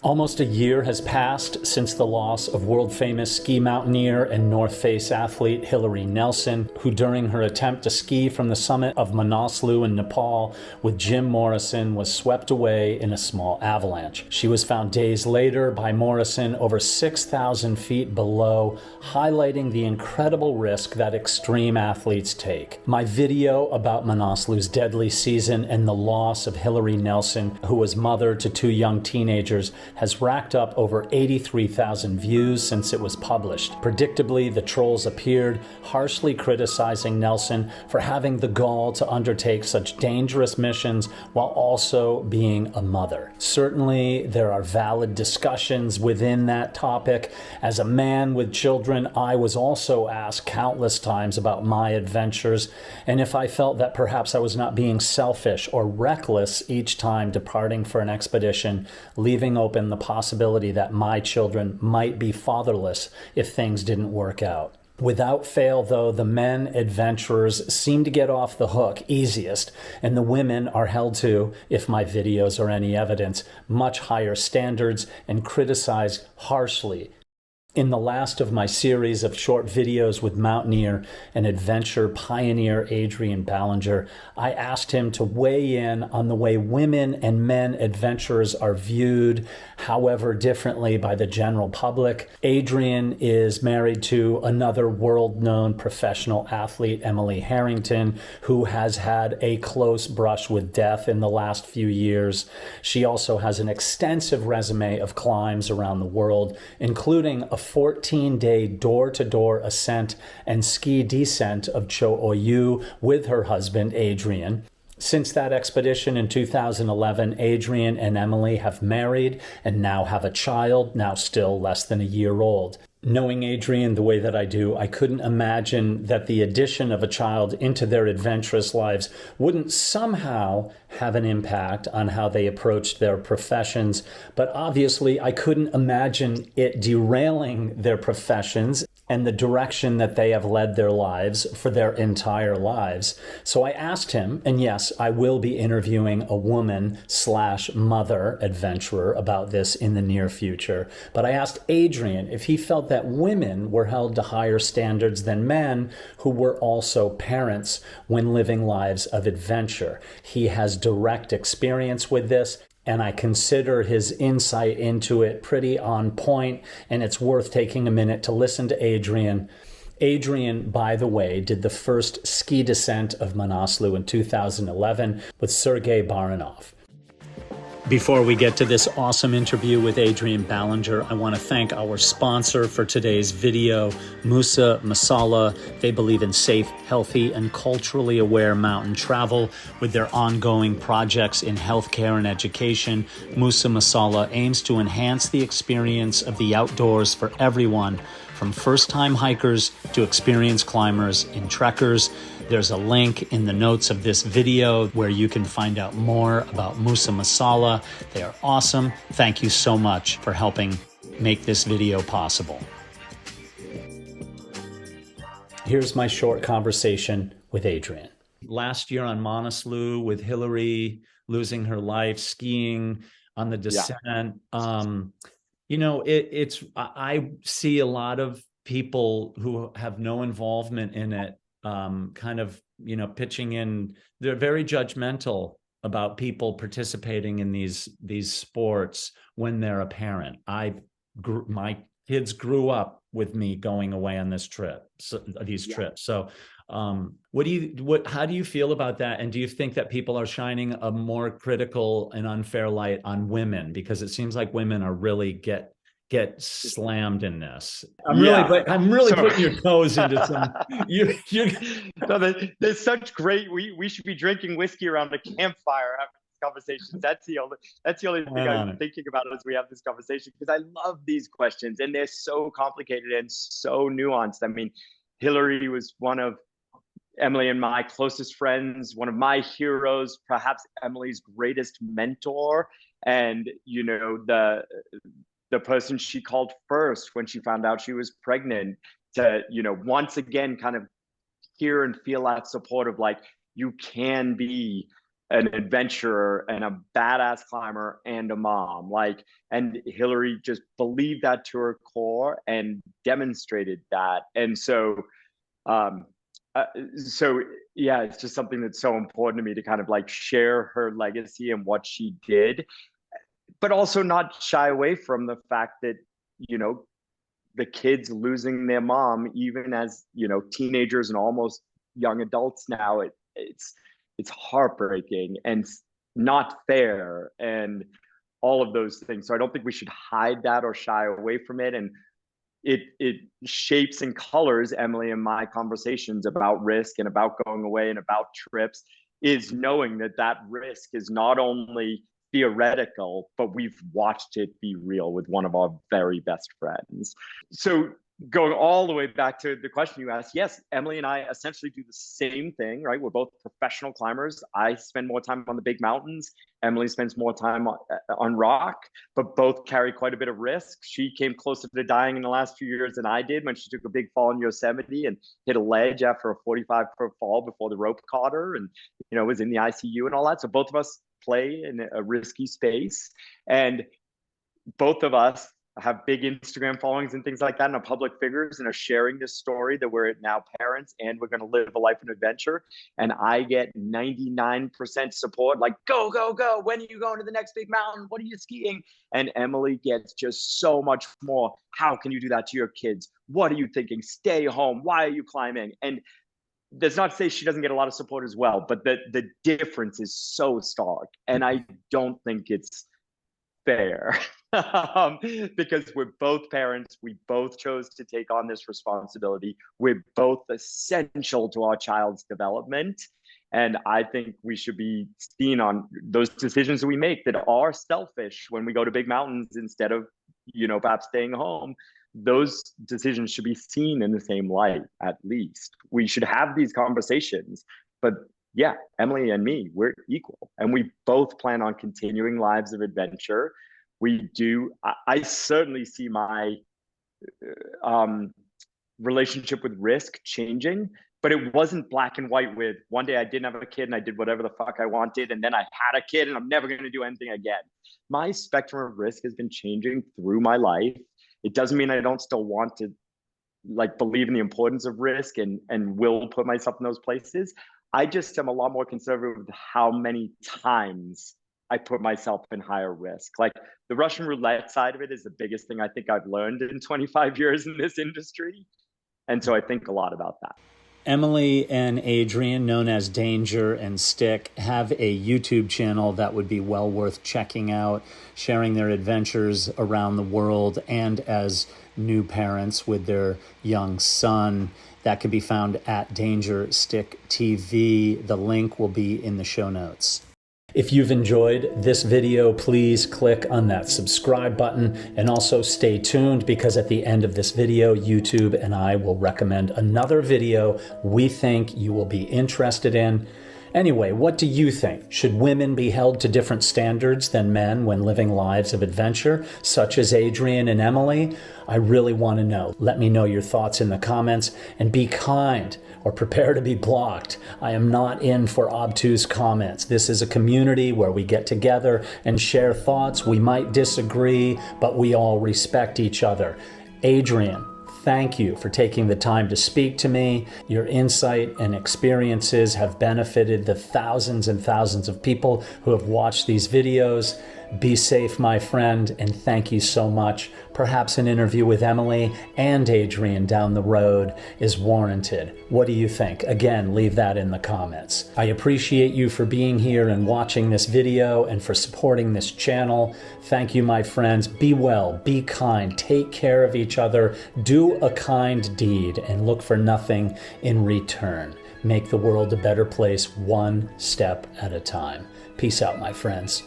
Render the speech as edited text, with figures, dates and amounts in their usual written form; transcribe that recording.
Almost a year has passed since the loss of world-famous ski mountaineer and North Face athlete Hilaree Nelson, who during her attempt to ski from the summit of Manaslu in Nepal with Jim Morrison was swept away in a small avalanche. She was found days later by Morrison over 6,000 feet below, highlighting the incredible risk that extreme athletes take. My video about Manaslu's deadly season and the loss of Hilaree Nelson, who was mother to two young teenagers, has racked up over 83,000 views since it was published. Predictably, the trolls appeared, harshly criticizing Nelson for having the gall to undertake such dangerous missions while also being a mother. Certainly, there are valid discussions within that topic. As a man with children, I was also asked countless times about my adventures, and if I felt that perhaps I was not being selfish or reckless each time departing for an expedition, leaving open the possibility that my children might be fatherless if things didn't work out. Without fail, though, the men adventurers seem to get off the hook easiest, and the women are held to, if my videos are any evidence, much higher standards and criticized harshly. In the last of my series of short videos with mountaineer and adventure pioneer Adrian Ballinger, I asked him to weigh in on the way women and men adventurers are viewed, however differently, by the general public. Adrian is married to another world-known professional athlete, Emily Harrington, who has had a close brush with death in the last few years. She also has an extensive resume of climbs around the world, including a 14-day door-to-door ascent and ski descent of Cho Oyu with her husband, Adrian. Since that expedition in 2011, Adrian and Emily have married and now have a child, now still less than a year old. Knowing Adrian the way that I do, I couldn't imagine that the addition of a child into their adventurous lives wouldn't somehow have an impact on how they approached their professions. But obviously, I couldn't imagine it derailing their professions and the direction that they have led their lives for their entire lives. So I asked him, and yes, I will be interviewing a woman/mother adventurer about this in the near future. But I asked Adrian if he felt that women were held to higher standards than men who were also parents when living lives of adventure. He has direct experience with this, and I consider his insight into it pretty on point, and it's worth taking a minute to listen to Adrian. Adrian, by the way, did the first ski descent of Manaslu in 2011 with Sergei Baranov. Before we get to this awesome interview with Adrian Ballinger, I want to thank our sponsor for today's video, Musa Masala. They believe in safe, healthy, and culturally aware mountain travel. With their ongoing projects in healthcare and education, Musa Masala aims to enhance the experience of the outdoors for everyone, from first-time hikers to experienced climbers and trekkers. There's a link in the notes of this video where you can find out more about Musa Masala. They are awesome. Thank you so much for helping make this video possible. Here's my short conversation with Adrian. Last year on Manaslu with Hilaree losing her life skiing on the descent. You know, I see a lot of people who have no involvement in it kind of, you know, pitching in. They're very judgmental about people participating in these sports when they're a parent. My kids grew up with me going away on this trip, these trips. So how do you feel about that? And do you think that people are shining a more critical and unfair light on women? Because it seems like women are really get slammed in this. I'm really putting your toes into some. No, there's such great. We should be drinking whiskey around a campfire having these conversations. That's the only thing I'm thinking about as we have this conversation, because I love these questions and they're so complicated and so nuanced. I mean, Hilaree was one of Emily and my closest friends, one of my heroes, perhaps Emily's greatest mentor, and you know, the person she called first when she found out she was pregnant, to, you know, once again kind of hear and feel that support of like, you can be an adventurer and a badass climber and a mom. Like, and Hilaree just believed that to her core and demonstrated that. And um, so yeah, it's just something that's so important to me to kind of like share her legacy and what she did, but also not shy away from the fact that, you know, the kids losing their mom, even as, you know, teenagers and almost young adults now, it's heartbreaking and not fair and all of those things. So I don't think we should hide that or shy away from it. And it shapes and colors Emily and my conversations about risk and about going away and about trips, is knowing that that risk is not only theoretical, but we've watched it be real with one of our very best friends. So going all the way back to the question you asked, yes, Emily and I essentially do the same thing, right? We're both professional climbers. I spend more time on the big mountains. Emily spends more time on rock, but both carry quite a bit of risk. She came closer to dying in the last few years than I did when she took a big fall in Yosemite and hit a ledge after a 45-foot fall before the rope caught her and, you know, was in the ICU and all that. So both of us play in a risky space. And both of us have big Instagram followings and things like that, and are public figures and are sharing this story that we're now parents and we're going to live a life of adventure. And I get 99% support, like, go, go, go. When are you going to the next big mountain? What are you skiing? And Emily gets just so much more. How can you do that to your kids? What are you thinking? Stay home. Why are you climbing? And that's not to say she doesn't get a lot of support as well, but the difference is so stark. And I don't think it's fair. Because we're both parents, we both chose to take on this responsibility, we're both essential to our child's development, and I think we should be seen on those decisions that we make that are selfish when we go to big mountains instead of, you know, perhaps staying home. Those decisions should be seen in the same light. At least we should have these conversations. But yeah, Emily and me, we're equal, and we both plan on continuing lives of adventure. We do. I certainly see my relationship with risk changing, but it wasn't black and white with one day I didn't have a kid and I did whatever the fuck I wanted, and then I had a kid and I'm never going to do anything again. My spectrum of risk has been changing through my life. It doesn't mean I don't still want to like believe in the importance of risk and will put myself in those places. I just am a lot more conservative with how many times I put myself in higher risk. Like the Russian roulette side of it is the biggest thing I think I've learned in 25 years in this industry. And so I think a lot about that. Emily and Adrian, known as Danger and Stick, have a YouTube channel that would be well worth checking out, sharing their adventures around the world and as new parents with their young son. That can be found at Danger Stick TV. The link will be in the show notes. If you've enjoyed this video, please click on that subscribe button and also stay tuned, because at the end of this video, YouTube and I will recommend another video we think you will be interested in. Anyway, what do you think? Should women be held to different standards than men when living lives of adventure, such as Adrian and Emily? I really want to know. Let me know your thoughts in the comments, and be kind or prepare to be blocked. I am not in for obtuse comments. This is a community where we get together and share thoughts. We might disagree, but we all respect each other. Adrian, thank you for taking the time to speak to me. Your insight and experiences have benefited the thousands and thousands of people who have watched these videos. Be safe, my friend, and thank you so much. Perhaps an interview with Emily and Adrian down the road is warranted. What do you think? Again, leave that in the comments. I appreciate you for being here and watching this video and for supporting this channel. Thank you, my friends. Be well, be kind, take care of each other, do a kind deed, and look for nothing in return. Make the world a better place one step at a time. Peace out, my friends.